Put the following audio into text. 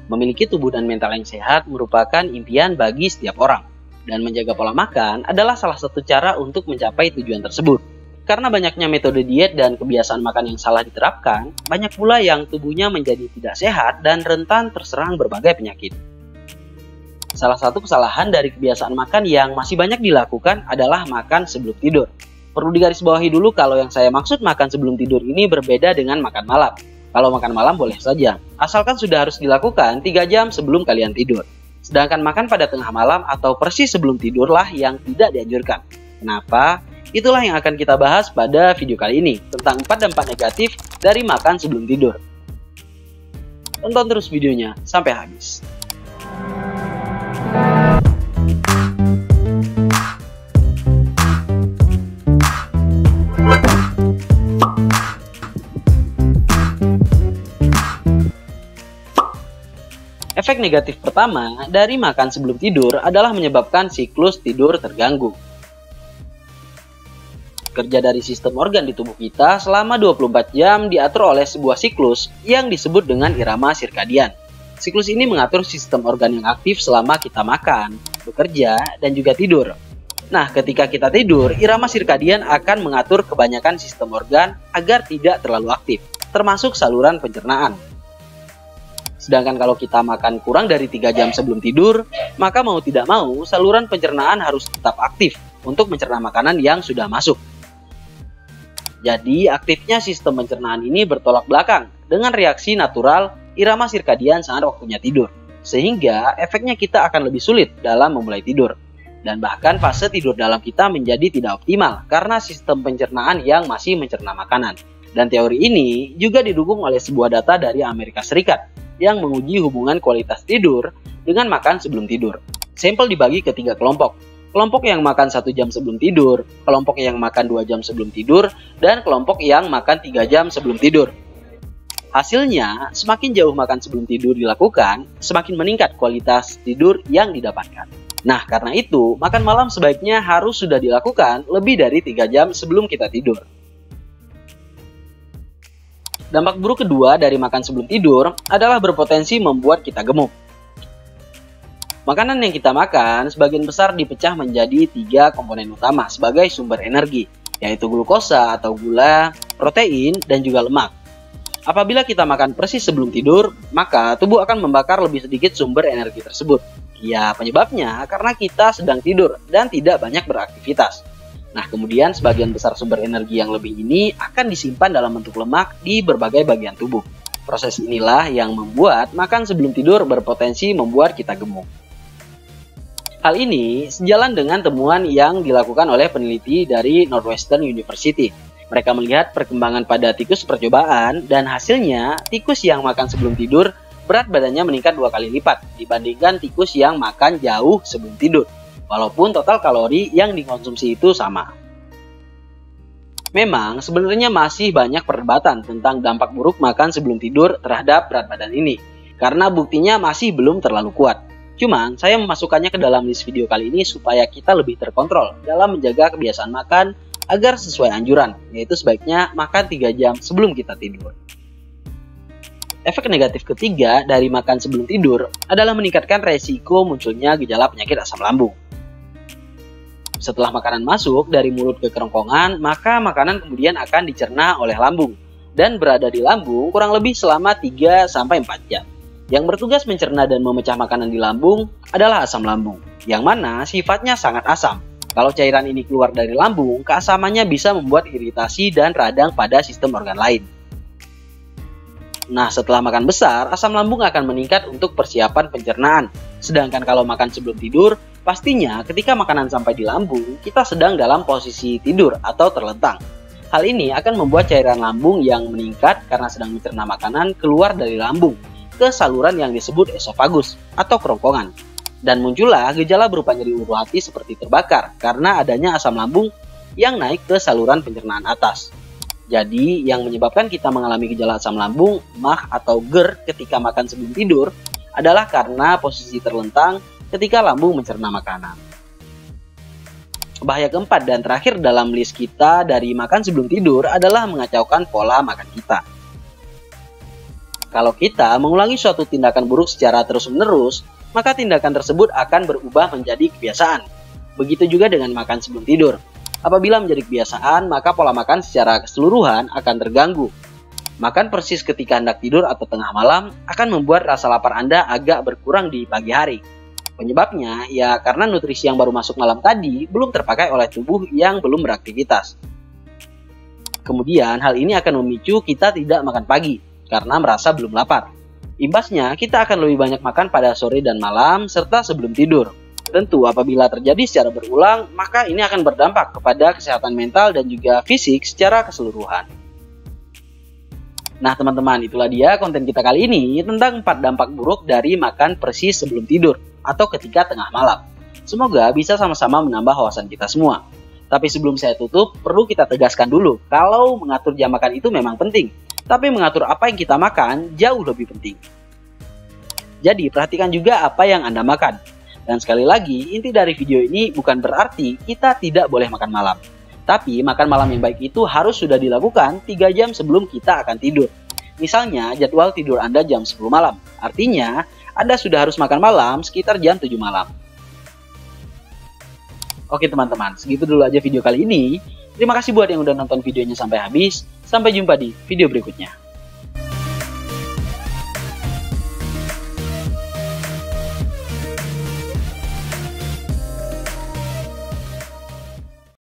Memiliki tubuh dan mental yang sehat merupakan impian bagi setiap orang. Dan menjaga pola makan adalah salah satu cara untuk mencapai tujuan tersebut. Karena banyaknya metode diet dan kebiasaan makan yang salah diterapkan, banyak pula yang tubuhnya menjadi tidak sehat dan rentan terserang berbagai penyakit. Salah satu kesalahan dari kebiasaan makan yang masih banyak dilakukan adalah makan sebelum tidur. Perlu digarisbawahi dulu kalau yang saya maksud makan sebelum tidur ini berbeda dengan makan malam. Kalau makan malam boleh saja, asalkan sudah harus dilakukan 3 jam sebelum kalian tidur. Sedangkan makan pada tengah malam atau persis sebelum tidurlah yang tidak dianjurkan. Kenapa? Itulah yang akan kita bahas pada video kali ini, tentang 4 dampak negatif dari makan sebelum tidur. Tonton terus videonya sampai habis. Efek negatif pertama dari makan sebelum tidur adalah menyebabkan siklus tidur terganggu. Kerja dari sistem organ di tubuh kita selama 24 jam diatur oleh sebuah siklus yang disebut dengan irama sirkadian. Siklus ini mengatur sistem organ yang aktif selama kita makan, bekerja, dan juga tidur. Nah, ketika kita tidur, irama sirkadian akan mengatur kebanyakan sistem organ agar tidak terlalu aktif, termasuk saluran pencernaan. Sedangkan kalau kita makan kurang dari 3 jam sebelum tidur, maka mau tidak mau saluran pencernaan harus tetap aktif untuk mencerna makanan yang sudah masuk. Jadi aktifnya sistem pencernaan ini bertolak belakang dengan reaksi natural irama sirkadian saat waktunya tidur. Sehingga efeknya kita akan lebih sulit dalam memulai tidur. Dan bahkan fase tidur dalam kita menjadi tidak optimal karena sistem pencernaan yang masih mencerna makanan. Dan teori ini juga didukung oleh sebuah data dari Amerika Serikat yang menguji hubungan kualitas tidur dengan makan sebelum tidur. Sampel dibagi ke 3 kelompok. Kelompok yang makan 1 jam sebelum tidur, kelompok yang makan 2 jam sebelum tidur, dan kelompok yang makan 3 jam sebelum tidur. Hasilnya, semakin jauh makan sebelum tidur dilakukan, semakin meningkat kualitas tidur yang didapatkan. Nah, karena itu, makan malam sebaiknya harus sudah dilakukan lebih dari 3 jam sebelum kita tidur. Dampak buruk kedua dari makan sebelum tidur adalah berpotensi membuat kita gemuk. Makanan yang kita makan sebagian besar dipecah menjadi 3 komponen utama sebagai sumber energi, yaitu glukosa atau gula, protein, dan juga lemak. Apabila kita makan persis sebelum tidur, maka tubuh akan membakar lebih sedikit sumber energi tersebut. Ya, penyebabnya karena kita sedang tidur dan tidak banyak beraktivitas. Nah, kemudian sebagian besar sumber energi yang lebih ini akan disimpan dalam bentuk lemak di berbagai bagian tubuh. Proses inilah yang membuat makan sebelum tidur berpotensi membuat kita gemuk. Hal ini sejalan dengan temuan yang dilakukan oleh peneliti dari Northwestern University. Mereka melihat perkembangan pada tikus percobaan dan hasilnya tikus yang makan sebelum tidur berat badannya meningkat 2 kali lipat dibandingkan tikus yang makan jauh sebelum tidur. Walaupun total kalori yang dikonsumsi itu sama. Memang sebenarnya masih banyak perdebatan tentang dampak buruk makan sebelum tidur terhadap berat badan ini. Karena buktinya masih belum terlalu kuat. Cuman saya memasukkannya ke dalam list video kali ini supaya kita lebih terkontrol dalam menjaga kebiasaan makan agar sesuai anjuran. Yaitu sebaiknya makan 3 jam sebelum kita tidur. Efek negatif ketiga dari makan sebelum tidur adalah meningkatkan resiko munculnya gejala penyakit asam lambung. Setelah makanan masuk dari mulut ke kerongkongan, maka makanan kemudian akan dicerna oleh lambung dan berada di lambung kurang lebih selama 3-4 jam. Yang bertugas mencerna dan memecah makanan di lambung adalah asam lambung, yang mana sifatnya sangat asam. Kalau cairan ini keluar dari lambung, keasamannya bisa membuat iritasi dan radang pada sistem organ lain. Nah, setelah makan besar, asam lambung akan meningkat untuk persiapan pencernaan. Sedangkan kalau makan sebelum tidur, pastinya ketika makanan sampai di lambung, kita sedang dalam posisi tidur atau terlentang. Hal ini akan membuat cairan lambung yang meningkat karena sedang mencerna makanan keluar dari lambung ke saluran yang disebut esofagus atau kerongkongan. Dan muncullah gejala berupa nyeri ulu hati seperti terbakar karena adanya asam lambung yang naik ke saluran pencernaan atas. Jadi, yang menyebabkan kita mengalami gejala asam lambung, MAH atau GERD ketika makan sebelum tidur adalah karena posisi terlentang ketika lambung mencerna makanan. Bahaya keempat dan terakhir dalam list kita dari makan sebelum tidur adalah mengacaukan pola makan kita. Kalau kita mengulangi suatu tindakan buruk secara terus-menerus, maka tindakan tersebut akan berubah menjadi kebiasaan. Begitu juga dengan makan sebelum tidur. Apabila menjadi kebiasaan, maka pola makan secara keseluruhan akan terganggu. Makan persis ketika hendak tidur atau tengah malam akan membuat rasa lapar Anda agak berkurang di pagi hari. Penyebabnya ya karena nutrisi yang baru masuk malam tadi belum terpakai oleh tubuh yang belum beraktivitas. Kemudian hal ini akan memicu kita tidak makan pagi karena merasa belum lapar. Imbasnya kita akan lebih banyak makan pada sore dan malam serta sebelum tidur. Tentu apabila terjadi secara berulang, maka ini akan berdampak kepada kesehatan mental dan juga fisik secara keseluruhan. Nah teman-teman, itulah dia konten kita kali ini tentang 4 dampak buruk dari makan persis sebelum tidur atau ketika tengah malam. Semoga bisa sama-sama menambah wawasan kita semua. Tapi sebelum saya tutup, perlu kita tegaskan dulu kalau mengatur jam makan itu memang penting. Tapi mengatur apa yang kita makan jauh lebih penting. Jadi perhatikan juga apa yang Anda makan. Dan sekali lagi, inti dari video ini bukan berarti kita tidak boleh makan malam. Tapi makan malam yang baik itu harus sudah dilakukan 3 jam sebelum kita akan tidur. Misalnya jadwal tidur Anda jam 10 malam. Artinya Anda sudah harus makan malam sekitar jam 7 malam. Oke teman-teman, segitu dulu aja video kali ini. Terima kasih buat yang udah nonton videonya sampai habis. Sampai jumpa di video berikutnya.